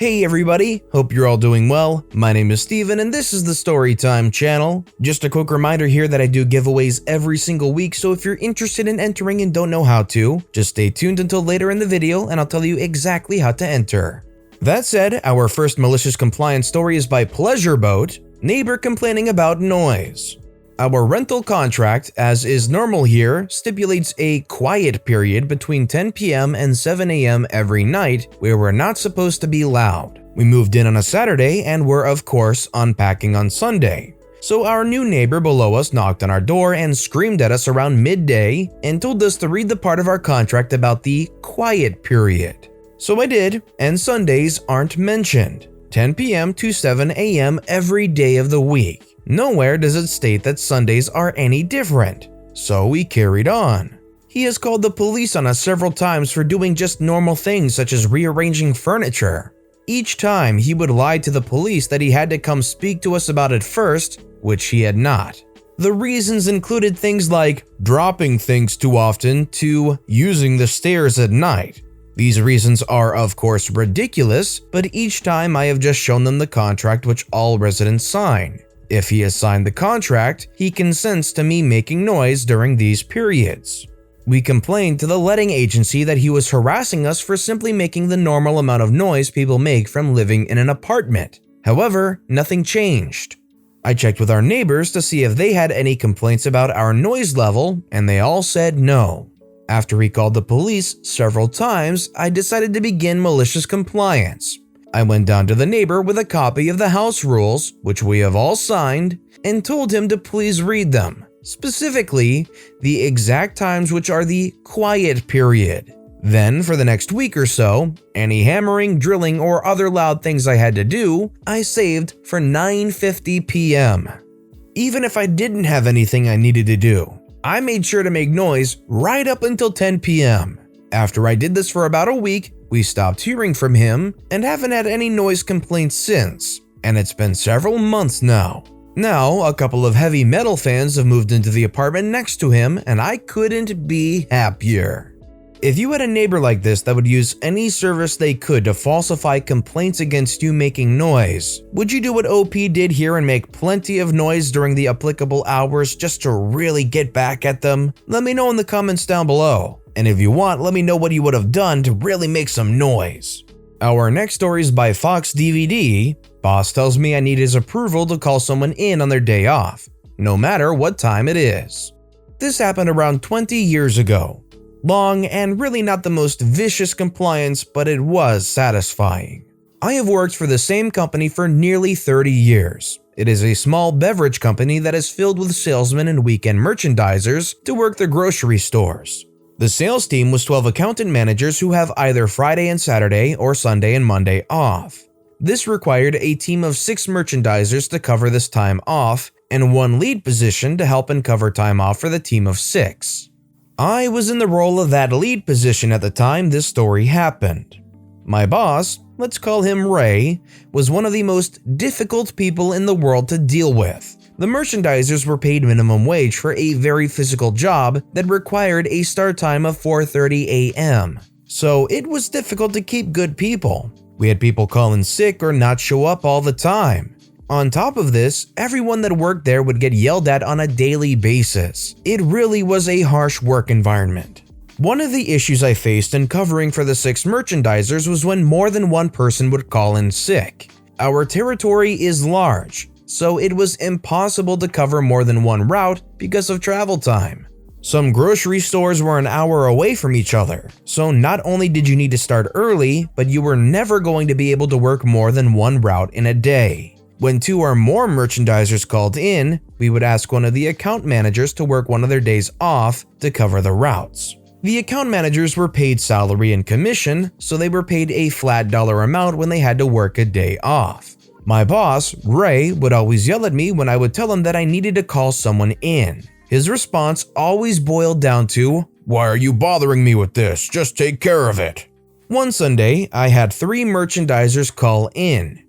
Hey everybody, hope you're all doing well. My name is Steven and this is the Storytime channel. Just a quick reminder here that I do giveaways every single week, so if you're interested in entering and don't know how to, just stay tuned until later in the video and I'll tell you exactly how to enter. That said, our first malicious compliance story is by Pleasureboat, Neighbor complaining about noise. Our rental contract, as is normal here, stipulates a quiet period between 10 p.m. and 7 a.m. every night where we're not supposed to be loud. We moved in on a Saturday and were, of course, unpacking on Sunday. So our new neighbor below us knocked on our door and screamed at us around midday and told us to read the part of our contract about the quiet period. So I did, and Sundays aren't mentioned. 10 p.m. to 7 a.m. every day of the week. Nowhere does it state that Sundays are any different, so we carried on. He has called the police on us several times for doing just normal things such as rearranging furniture. Each time he would lie to the police that he had to come speak to us about it first, which he had not. The reasons included things like dropping things too often to using the stairs at night. These reasons are of course ridiculous, but each time I have just shown them the contract which all residents sign. If he has signed the contract, he consents to me making noise during these periods. We complained to the letting agency that he was harassing us for simply making the normal amount of noise people make from living in an apartment. However, nothing changed. I checked with our neighbors to see if they had any complaints about our noise level, and they all said no. After he called the police several times, I decided to begin malicious compliance. I went down to the neighbor with a copy of the house rules, which we have all signed, and told him to please read them, specifically the exact times which are the quiet period. Then, for the next week or so, any hammering, drilling, or other loud things I had to do, I saved for 9:50 p.m. Even if I didn't have anything I needed to do, I made sure to make noise right up until 10 p.m. After I did this for about a week, we stopped hearing from him and haven't had any noise complaints since, and it's been several months now. Now, a couple of heavy metal fans have moved into the apartment next to him, and I couldn't be happier. If you had a neighbor like this that would use any service they could to falsify complaints against you making noise, would you do what OP did here and make plenty of noise during the applicable hours just to really get back at them? Let me know in the comments down below. And if you want, let me know what you would have done to really make some noise. Our next story is by foxdvd. Boss tells me I need his approval to call someone in on their day off, no matter what time it is. This happened around 20 years ago. Long and really not the most vicious compliance, but it was satisfying. I have worked for the same company for nearly 30 years. It is a small beverage company that is filled with salesmen and weekend merchandisers to work the grocery stores. The sales team was 12 accountant managers who have either Friday and Saturday or Sunday and Monday off. This required a team of 6 merchandisers to cover this time off and 1 lead position to help and cover time off for the team of 6. I was in the role of that lead position at the time this story happened. My boss, let's call him Ray, was one of the most difficult people in the world to deal with. The merchandisers were paid minimum wage for a very physical job that required a start time of 4:30 a.m. So it was difficult to keep good people. We had people call in sick or not show up all the time. On top of this, everyone that worked there would get yelled at on a daily basis. It really was a harsh work environment. One of the issues I faced in covering for the 6 merchandisers was when more than one person would call in sick. Our territory is large, so it was impossible to cover more than one route because of travel time. Some grocery stores were an hour away from each other, so not only did you need to start early, but you were never going to be able to work more than one route in a day. When 2 or more merchandisers called in, we would ask one of the account managers to work one of their days off to cover the routes. The account managers were paid salary and commission, so they were paid a flat dollar amount when they had to work a day off. My boss, Ray, would always yell at me when I would tell him that I needed to call someone in. His response always boiled down to, "Why are you bothering me with this? Just take care of it." One Sunday, I had 3 merchandisers call in.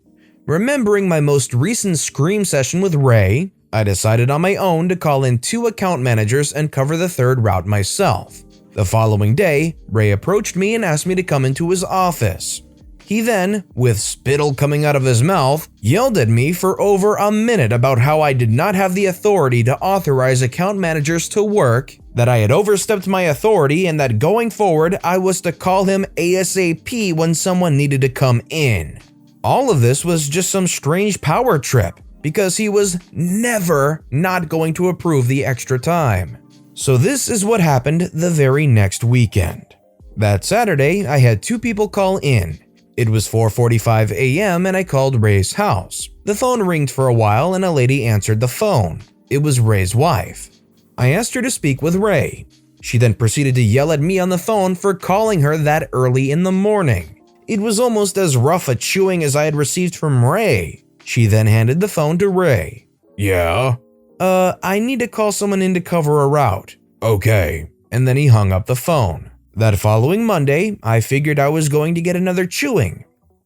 Remembering my most recent scream session with Ray, I decided on my own to call in 2 account managers and cover the 3rd route myself. The following day, Ray approached me and asked me to come into his office. He then, with spittle coming out of his mouth, yelled at me for over a minute about how I did not have the authority to authorize account managers to work, that I had overstepped my authority, and that going forward I was to call him ASAP when someone needed to come in. All of this was just some strange power trip, because he was never not going to approve the extra time. So this is what happened the very next weekend. That Saturday, I had 2 people call in. It was 4:45 a.m. and I called Ray's house. The phone ringed for a while and a lady answered the phone. It was Ray's wife. I asked her to speak with Ray. She then proceeded to yell at me on the phone for calling her that early in the morning. It was almost as rough a chewing as I had received from Ray. She then handed the phone to Ray. "Yeah? I need to call someone in to cover a route." "Okay." And then he hung up the phone. That following Monday, I figured I was going to get another chewing.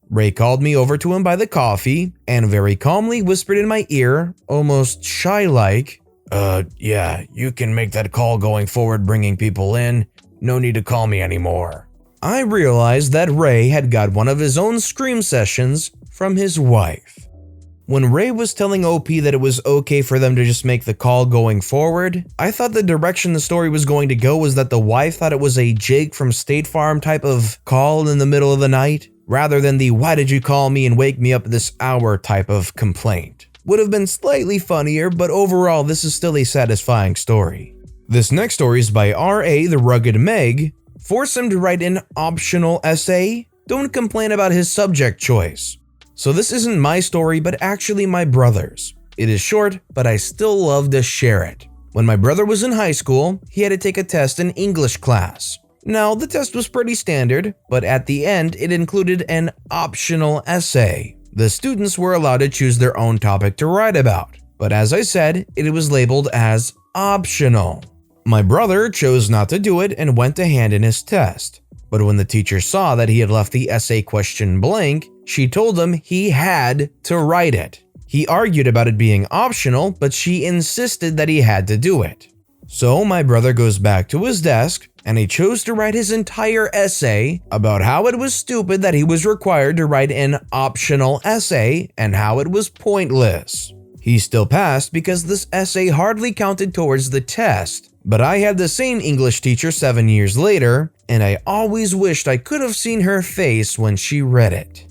Ray called me over to him by the coffee and very calmly whispered in my ear, almost shy-like, yeah, you can make that call going forward bringing people in. No need to call me anymore." I realized that Ray had got one of his own scream sessions from his wife. When Ray was telling OP that it was okay for them to just make the call going forward, I thought the direction the story was going to go was that the wife thought it was a Jake from State Farm type of call in the middle of the night, rather than the "why did you call me and wake me up at this hour" type of complaint. Would have been slightly funnier, but overall this is still a satisfying story. This next story is by RAtheRuggedMeg. Force him to write an optional essay? Don't complain about his subject choice. So this isn't my story, but actually my brother's. It is short, but I still love to share it. When my brother was in high school, he had to take a test in English class. Now, the test was pretty standard, but at the end, it included an optional essay. The students were allowed to choose their own topic to write about, but as I said, it was labeled as optional. My brother chose not to do it and went to hand in his test. But when the teacher saw that he had left the essay question blank, she told him he had to write it. He argued about it being optional, but she insisted that he had to do it. So my brother goes back to his desk and he chose to write his entire essay about how it was stupid that he was required to write an optional essay and how it was pointless. He still passed because this essay hardly counted towards the test. But I had the same English teacher 7 years later, and I always wished I could have seen her face when she read it.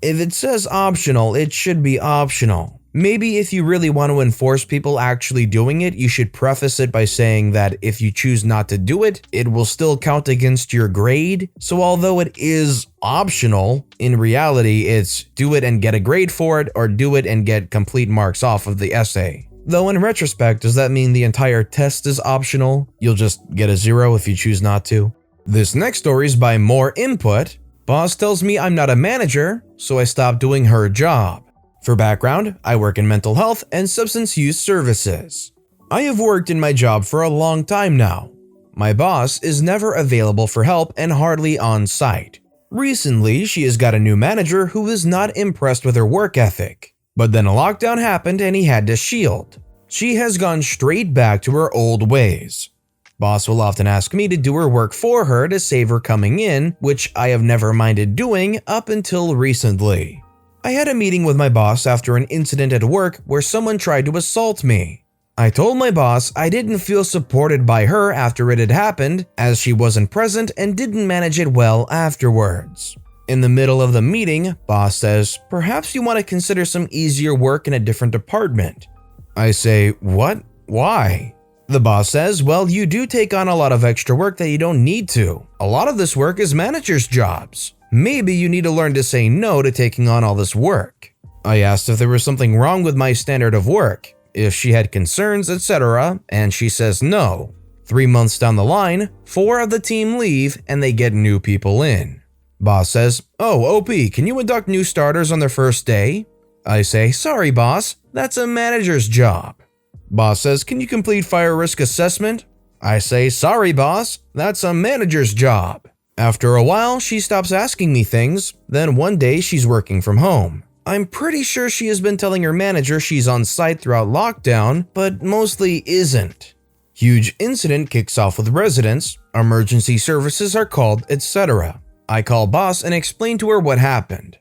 If it says optional, it should be optional. Maybe if you really want to enforce people actually doing it, you should preface it by saying that if you choose not to do it, it will still count against your grade. So although it is optional, in reality it's do it and get a grade for it, or do it and get complete marks off of the essay. Though in retrospect, does that mean the entire test is optional? You'll just get a 0 if you choose not to? This next story is by More Input. Boss tells me I'm not a manager, so I stopped doing her job. For background, I work in mental health and substance use services. I have worked in my job for a long time now. My boss is never available for help and hardly on site. Recently, she has got a new manager who is not impressed with her work ethic. But then a lockdown happened and he had to shield. She has gone straight back to her old ways. Boss will often ask me to do her work for her to save her coming in, which I have never minded doing up until recently. I had a meeting with my boss after an incident at work where someone tried to assault me. I told my boss I didn't feel supported by her after it had happened, as she wasn't present and didn't manage it well afterwards. In the middle of the meeting, boss says, "Perhaps you want to consider some easier work in a different department." I say, "What? Why?" The boss says, "Well, you do take on a lot of extra work that you don't need to. A lot of this work is managers' jobs. Maybe you need to learn to say no to taking on all this work." I asked if there was something wrong with my standard of work, if she had concerns, etc., and she says no. 3 months down the line, 4 of the team leave and they get new people in. Boss says, "Oh, OP, can you induct new starters on their first day?" I say, "Sorry, boss, that's a manager's job." Boss says, "Can you complete fire risk assessment?" I say, "Sorry, boss, that's a manager's job." After a while, she stops asking me things, then one day she's working from home. I'm pretty sure she has been telling her manager she's on site throughout lockdown, but mostly isn't. Huge incident kicks off with residents, emergency services are called, etc. I call boss and explain to her what happened.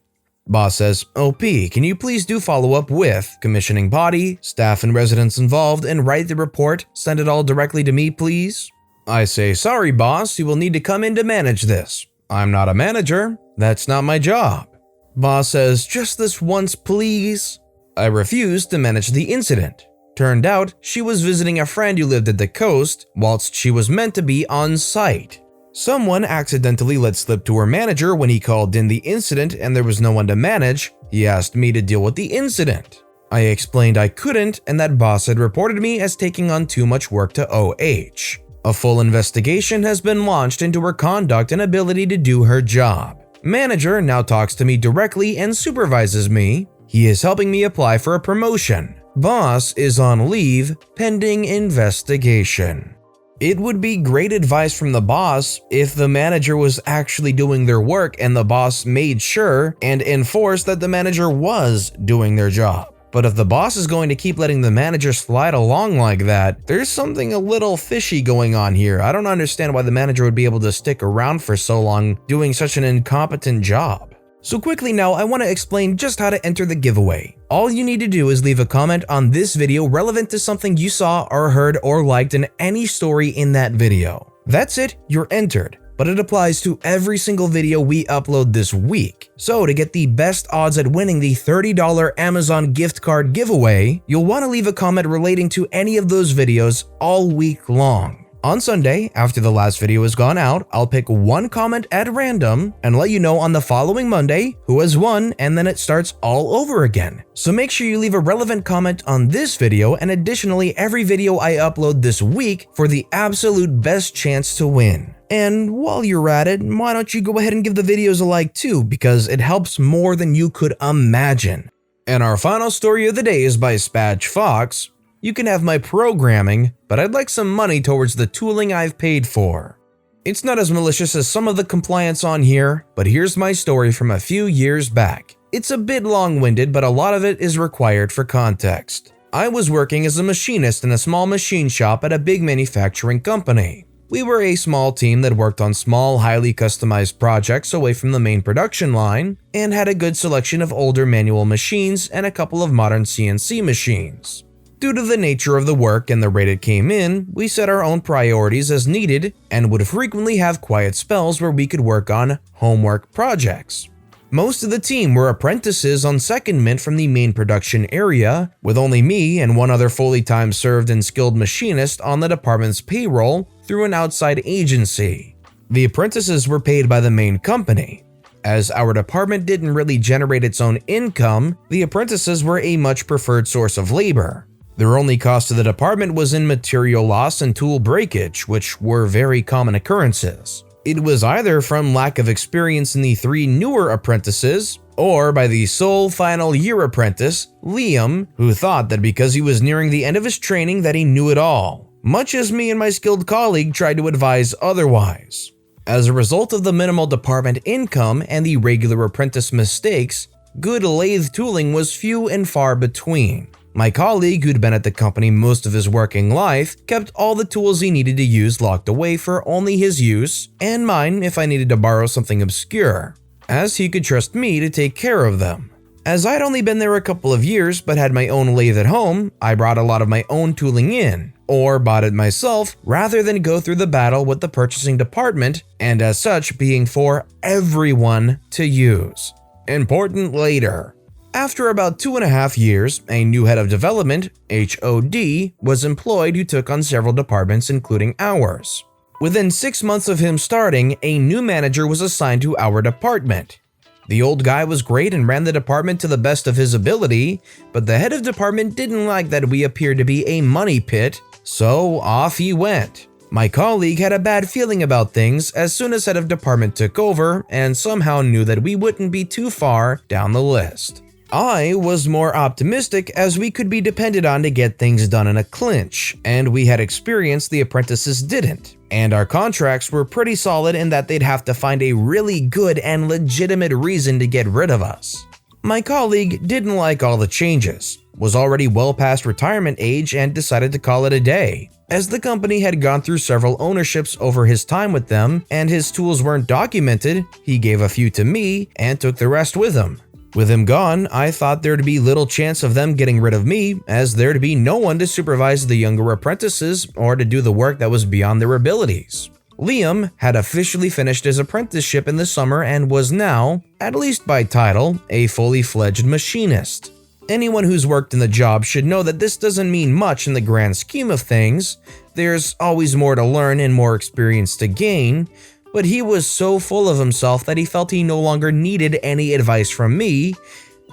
Boss says, "OP, can you please do follow-up with commissioning body, staff and residents involved, and write the report, send it all directly to me, please?" I say, "Sorry, boss, you will need to come in to manage this. I'm not a manager. That's not my job." Boss says, "Just this once, please." I refused to manage the incident. Turned out, she was visiting a friend who lived at the coast, whilst she was meant to be on site. Someone accidentally let slip to her manager when he called in the incident and there was no one to manage. He asked me to deal with the incident. I explained I couldn't and that boss had reported me as taking on too much work to OH. A full investigation has been launched into her conduct and ability to do her job. Manager now talks to me directly and supervises me. He is helping me apply for a promotion. Boss is on leave pending investigation. It would be great advice from the boss if the manager was actually doing their work and the boss made sure and enforced that the manager was doing their job. But if the boss is going to keep letting the manager slide along like that, there's something a little fishy going on here. I don't understand why the manager would be able to stick around for so long doing such an incompetent job. So quickly now, I want to explain just how to enter the giveaway. All you need to do is leave a comment on this video relevant to something you saw or heard or liked in any story in that video. That's it, you're entered. But it applies to every single video we upload this week. So to get the best odds at winning the $30 Amazon gift card giveaway, you'll want to leave a comment relating to any of those videos all week long. On Sunday, after the last video has gone out, I'll pick one comment at random and let you know on the following Monday who has won, and then it starts all over again. So make sure you leave a relevant comment on this video and additionally every video I upload this week for the absolute best chance to win. And while you're at it, why don't you go ahead and give the videos a like too, because it helps more than you could imagine. And our final story of the day is by SpadgeFox. You can have my programming, but I'd like some money towards the tooling I've paid for. It's not as malicious as some of the compliance on here, but here's my story from a few years back. It's a bit long-winded, but a lot of it is required for context. I was working as a machinist in a small machine shop at a big manufacturing company. We were a small team that worked on small, highly customized projects away from the main production line and had a good selection of older manual machines and a couple of modern CNC machines. Due to the nature of the work and the rate it came in, we set our own priorities as needed and would frequently have quiet spells where we could work on homework projects. Most of the team were apprentices on secondment from the main production area, with only me and one other fully time-served and skilled machinist on the department's payroll through an outside agency. The apprentices were paid by the main company. As our department didn't really generate its own income, the apprentices were a much preferred source of labor. Their only cost to the department was in material loss and tool breakage, which were very common occurrences. It was either from lack of experience in the 3 newer apprentices, or by the sole final year apprentice, Liam, who thought that because he was nearing the end of his training that he knew it all, much as me and my skilled colleague tried to advise otherwise. As a result of the minimal department income and the regular apprentice mistakes, good lathe tooling was few and far between. My colleague, who'd been at the company most of his working life, kept all the tools he needed to use locked away for only his use, and mine if I needed to borrow something obscure, as he could trust me to take care of them. As I'd only been there a couple of years but had my own lathe at home, I brought a lot of my own tooling in, or bought it myself rather than go through the battle with the purchasing department, and as such being for everyone to use. Important later. After about 2.5 years, a new head of development, HOD, was employed who took on several departments including ours. Within 6 months of him starting, a new manager was assigned to our department. The old guy was great and ran the department to the best of his ability, but the head of department didn't like that we appeared to be a money pit, so off he went. My colleague had a bad feeling about things as soon as head of department took over and somehow knew that we wouldn't be too far down the list. I was more optimistic as we could be depended on to get things done in a clinch, and we had experience the apprentices didn't, and our contracts were pretty solid in that they'd have to find a really good and legitimate reason to get rid of us. My colleague didn't like all the changes, was already well past retirement age and decided to call it a day. As the company had gone through several ownerships over his time with them and his tools weren't documented, he gave a few to me and took the rest with him. With him gone, I thought there'd be little chance of them getting rid of me, as there'd be no one to supervise the younger apprentices or to do the work that was beyond their abilities. Liam had officially finished his apprenticeship in the summer and was now, at least by title, a fully fledged machinist. Anyone who's worked in the job should know that this doesn't mean much in the grand scheme of things. There's always more to learn and more experience to gain, but he was so full of himself that he felt he no longer needed any advice from me,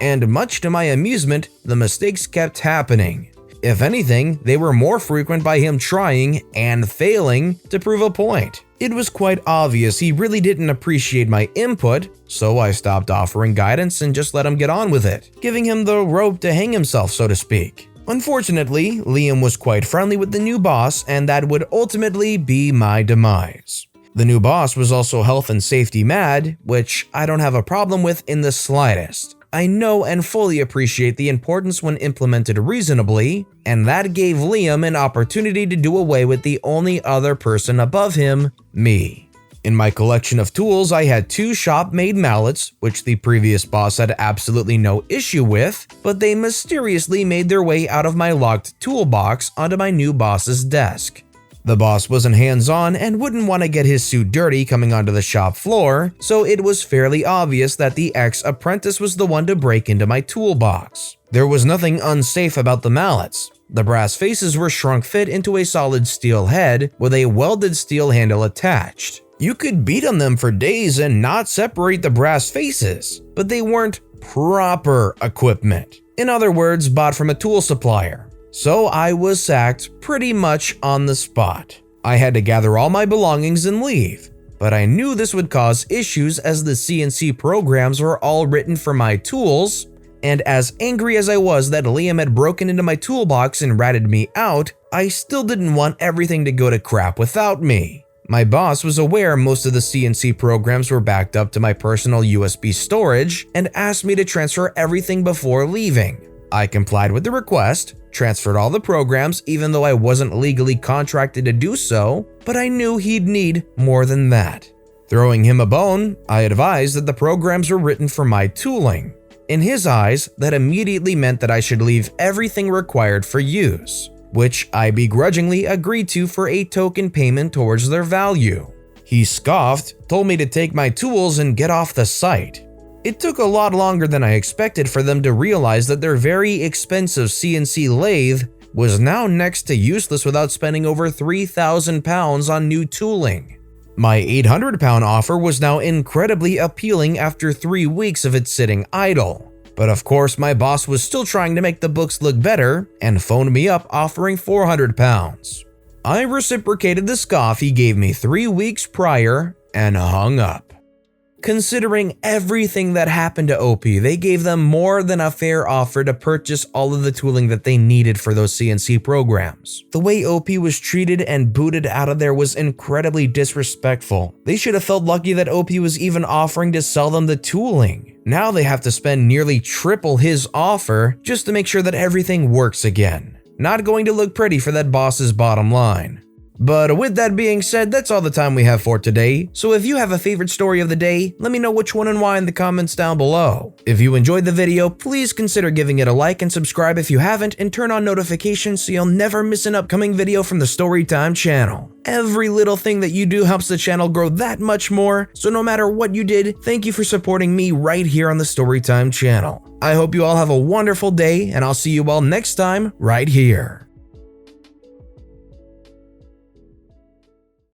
and much to my amusement, the mistakes kept happening. If anything, they were more frequent by him trying and failing to prove a point. It was quite obvious he really didn't appreciate my input, so I stopped offering guidance and just let him get on with it, giving him the rope to hang himself, so to speak. Unfortunately, Liam was quite friendly with the new boss, and that would ultimately be my demise. The new boss was also health and safety mad, which I don't have a problem with in the slightest. I know and fully appreciate the importance when implemented reasonably, and that gave Liam an opportunity to do away with the only other person above him, me. In my collection of tools, I had 2 shop-made mallets, which the previous boss had absolutely no issue with, but they mysteriously made their way out of my locked toolbox onto my new boss's desk. The boss wasn't hands-on and wouldn't want to get his suit dirty coming onto the shop floor, so it was fairly obvious that the ex-apprentice was the one to break into my toolbox. There was nothing unsafe about the mallets. The brass faces were shrunk fit into a solid steel head with a welded steel handle attached. You could beat on them for days and not separate the brass faces, but they weren't proper equipment. In other words, bought from a tool supplier. So I was sacked pretty much on the spot. I had to gather all my belongings and leave, but I knew this would cause issues as the CNC programs were all written for my tools, and as angry as I was that Liam had broken into my toolbox and ratted me out, I still didn't want everything to go to crap without me. My boss was aware most of the CNC programs were backed up to my personal USB storage and asked me to transfer everything before leaving. I complied with the request, transferred all the programs even though I wasn't legally contracted to do so, but I knew he'd need more than that. Throwing him a bone, I advised that the programs were written for my tooling. In his eyes, that immediately meant that I should leave everything required for use, which I begrudgingly agreed to for a token payment towards their value. He scoffed, told me to take my tools and get off the site. It took a lot longer than I expected for them to realize that their very expensive CNC lathe was now next to useless without spending over £3,000 on new tooling. My £800 offer was now incredibly appealing after 3 weeks of it sitting idle. But of course, my boss was still trying to make the books look better and phoned me up offering £400. I reciprocated the scoff he gave me 3 weeks prior and hung up. Considering everything that happened to OP, they gave them more than a fair offer to purchase all of the tooling that they needed for those CNC programs. The way OP was treated and booted out of there was incredibly disrespectful. They should have felt lucky that OP was even offering to sell them the tooling. Now they have to spend nearly triple his offer just to make sure that everything works again. Not going to look pretty for that boss's bottom line. But with that being said, that's all the time we have for today. So if you have a favorite story of the day, let me know which one and why in the comments down below. If you enjoyed the video, please consider giving it a like and subscribe if you haven't, and turn on notifications so you'll never miss an upcoming video from the Storytime channel. Every little thing that you do helps the channel grow that much more, so no matter what you did, thank you for supporting me right here on the Storytime channel. I hope you all have a wonderful day, and I'll see you all next time right here.